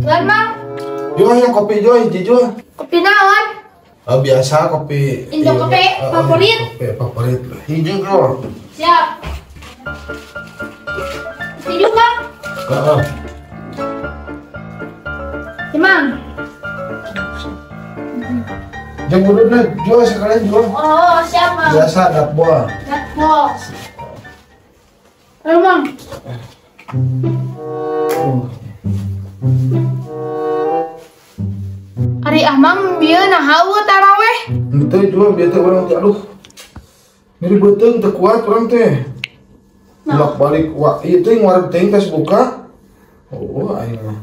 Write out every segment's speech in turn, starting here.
Tuan, Mang. Joy, yang kopi Joy, Joy. Kopi naon? Biasa kopi. Indo kopi favorit. Kopi favorit. Hijau Joy. Siap. Hijau, Mang. Mang. Jangan dulu nih, Joy sekalian Joy. Oh, siap, Mang. Biasa dapur. Dapur. Ayo, Mang. Ari amang bieu nahawu taraweh. Henteu Joy, biar teh urang teh aduh. Ngeri beuteung teu kuat urang teh. Bolak-balik ieu teh ngawareg teh tes buka. Oh, aing mah.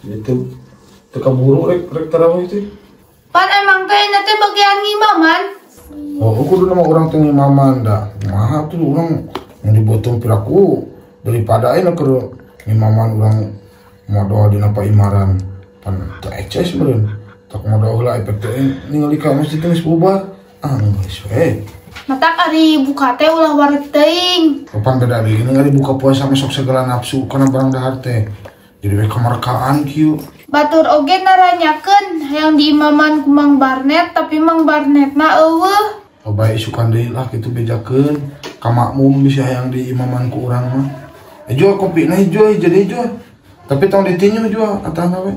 Itu teu kaburu rek tarawih teh. Pan emang teh nanti bagian ngimaman. Oh, kudu nama orang teh ngimaman dah. Nah, tuh urang yang dibeuteung piraku daripada ayeuna keur ngimaman urang modoh dina paimaran. Pan teu eces meureun. Tak modoh heula efek teh ningali ka masjid geus bubar. Geus we. Matak ari buka teh ulah wareg teuing. Kapan beda deui ningali buka puasa masuk segala nafsu kana barang dahar teh. Jadi we kamarkaan kieu. Batur oge naranyakeun hayang diimaman ku Mang Barnet tapi Mang Barnetna eueuh. Oh bae isukan deui lah kitu bejakeun. Ka makmum bisa hayang diimaman ku urang mah. Jual kopi na hijau jadi hijau. Tapi tong ditinyu jual atahna we.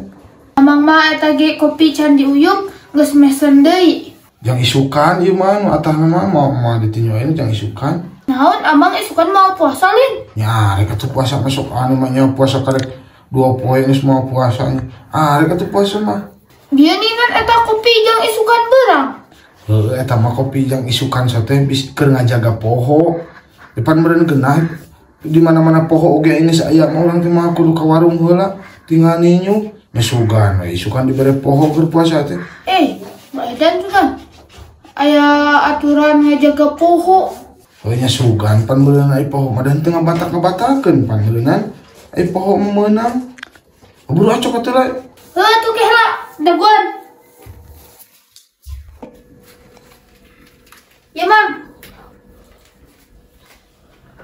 Amang mah eta ge kopi can diuyup geus mesen deui. Jang isukan ieu mah atahna mah mau ditinyu ayeuna jang isukan. Naon amang isukan mau puasa lin? Nya rek atuh puasa masuk anu mah nya puasa karek 2 poe geus mau puasanya. Rek atuh puasa mah. Bieuningan eta kopi jang isukan beurang. Heuh eta mah kopi jang isukan teh bisa keur ngajaga poho. Depan meureun geunah di mana-mana poho oge ini saya mah urang teh mah kudu ka warung heula tinggal ninyu mesugan we isukan dibere poho keur puasa teh. Baedan juga aya aturan ngajaga poho. Oh nya sugan pan meureun ai poho mah dan teu ngabatak-ngabatakeun pan meureunan ai poho meunang. Buru acok atuh lae. Heuh tuh ge heula daguan. Ya, Mang.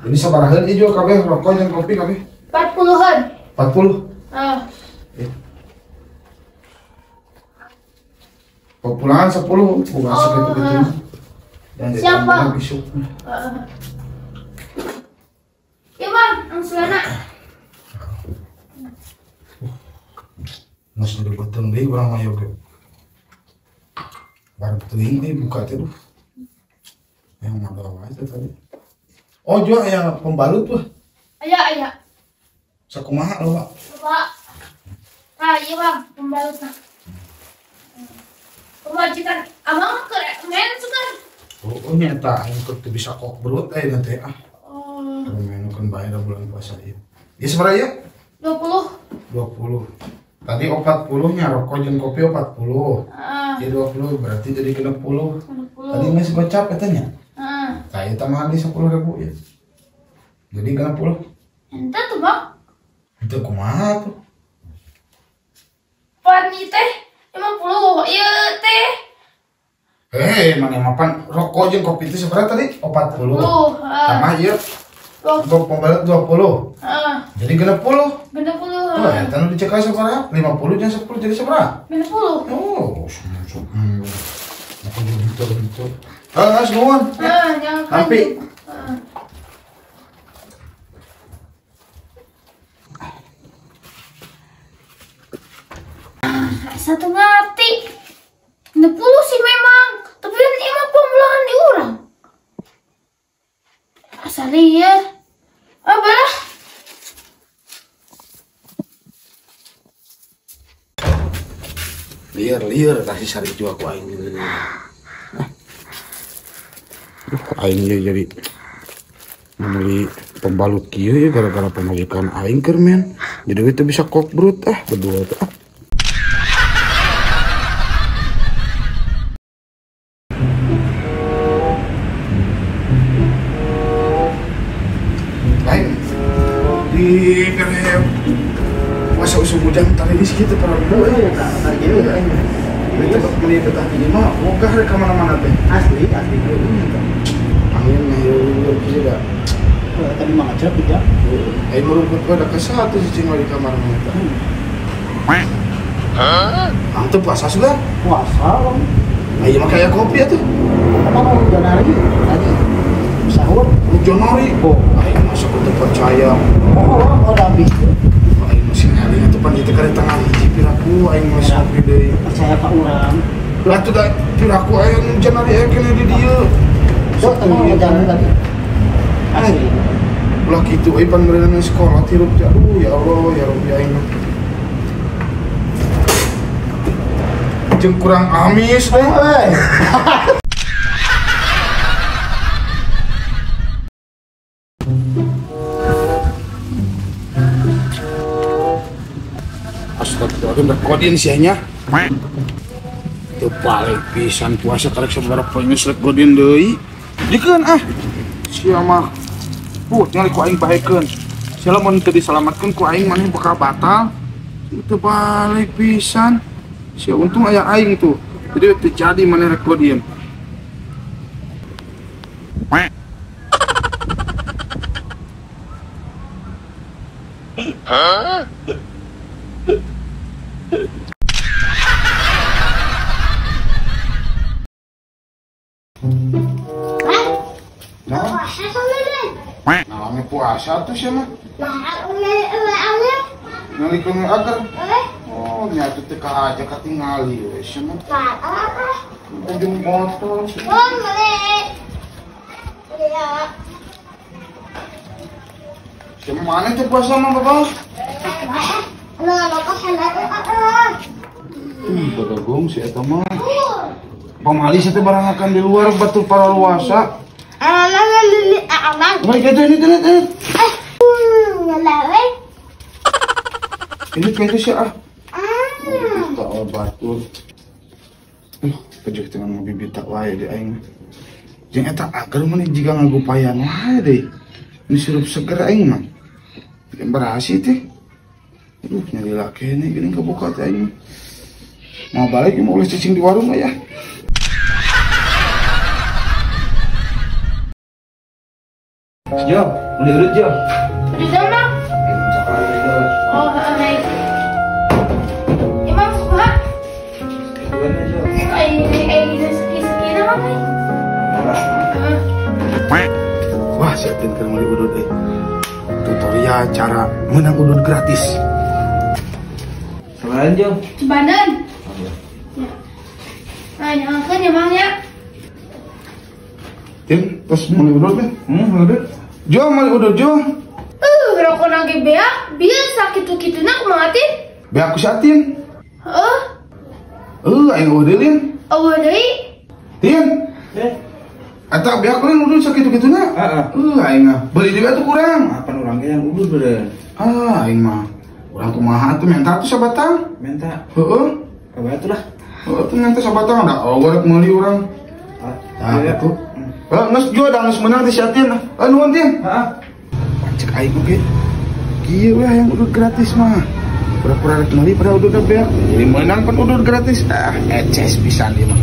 Jadi sabaraheun ieu kabeh rokok jeung kopi kabeh? 40-an. 40. Pulangan 10 bukan segitu-gitu. Siapa? Ya, Mang, angsulana. Nasi dibeteng deui urang mah ge. Baru teuing deui buka teh. Yang modal wae tadi. Oh, jual yang pembalut tuh. Aya. Sakumaha lo, Pak? Pak. Nah, iya, Bang, pembalutna. Pemajikan amang keur men sugan. Oh, nyata anu keur teu bisa kok berut nanti Oh. Menukeun bae da bulan puasa ieu. Ieu sabaraha ya? 20. Tadi 40 nya rokok jeung kopi 40. Ieu 20 berarti jadi 60. Tadi geus gocap eta nya. Saya tambahan di 10.000 ya. Jadi 60. Ente tuh, Bang. Itu kumaha tuh? Pani teh 50. Ieu teh. Mana mapan rokok jeung kopi itu seberapa tadi? 40. Tambah ieu. Untuk pembalut 20. Jadi 60. 60. Oh, eta nu dicekal sabaraha? 50 jeung 10 jadi sabaraha? 60. Oh, aku jadi gitu. Ngas nuhun. Nampi. Satu ngerti. 60 sih memang. Tapi kan ini mah pembelaan di urang. Asal iya. Apalah. Liar kasih sari juga ku aing ini. Aing jadi membeli pembalut kieu ya gara-gara pemajikan aing keur men. Jadi itu bisa kok brut berdua tuh. gitu para bu tak gitu ya. Kita beli betah ini mah wogah rek mana-mana teh. Asli Angin ngayul gitu dah. tadi mah ngajak ya. Ayo merumput gua ada kesatu si cing di kamar mana. Antep puasa sudah? Puasa Ayo mah kayak kopi atuh. apa mau Januari tadi sahur Januari. oh Ayo masuk ke percaya. udah habis Ayo masih hari itu pan itu kali tengah hiji piraku ayo masih ngopi deui. percaya pak orang Lah tuh dah piraku ayo Januari ayo kena di dieu. so tengah jalan tadi asli Ulah gitu euy pan meureunan sekolah tirup aduh ya Allah ya Rabbi aing mah. Jeung kurang amis deh. Astagfirullahaladzim, rekodin sianya. Itu balik pisan puasa tarik saudara poinnya selek godin deui. Dikeun sia mah. Nyali ku aing bahekeun. Sia lamun teu diselamatkeun ku aing maneh bakal batal. Itu balik pisan. Sia untung aya aing itu. Jadi teu jadi maneh rek godin. Nah, puasa tuh sih mah. Ngalikeun agar. Oh, nyatu teh ka aja katingali we sih mah. Ujung botol sih. Siapa mana tuh puasa mah Bapak? Badagong si eta mah. Pamali saya barang akan di luar batu para luasa. Baik itu ini. Ini kayaknya sih kita batur. Kejauh dengan bibit tak wae di aing. Jeung eta agar mana jika ngagupayan wae deh. Ini sirup seger aing mah. Yang berhasil teh. Aduh nyari laki ini gini kebuka teh aing. Mau balik mau ulah cicing di warung ya. Jo, beli urut Jo. Di sana? Oh, naik. Emang suka? Ini seki nama Wah, siapin ke rumah udut deh. Tutorial cara menang udut gratis. Kemarin Jo. Cibadan. Ya. Nah, nyalakan ya Bang ya. Tim, terus mulai udut nih. Udut. Jo, mulai udut Jo. Rokok lagi bea, biasa gitu nak mati. Be aku satin. Aing udelin. Deui. Tin. Eta be aku lain udut sakitu-kituna. Aing mah beli di tuh kurang. Apa orangnya yang udut beren? Aing mah urang kumaha tuh minta tuh sabatang. Minta. Kabar itu lah. Tuh minta sabatang ada gorek meuli urang. Iya tuh. Nges Jo ada nges menang di satin. Nuhun Tin. Cek aing oge. Kieu we yang udut gratis mah. Pura-pura rek meuli pada udut beak. Jadi menang pan udut gratis. Eces pisan ieu mah.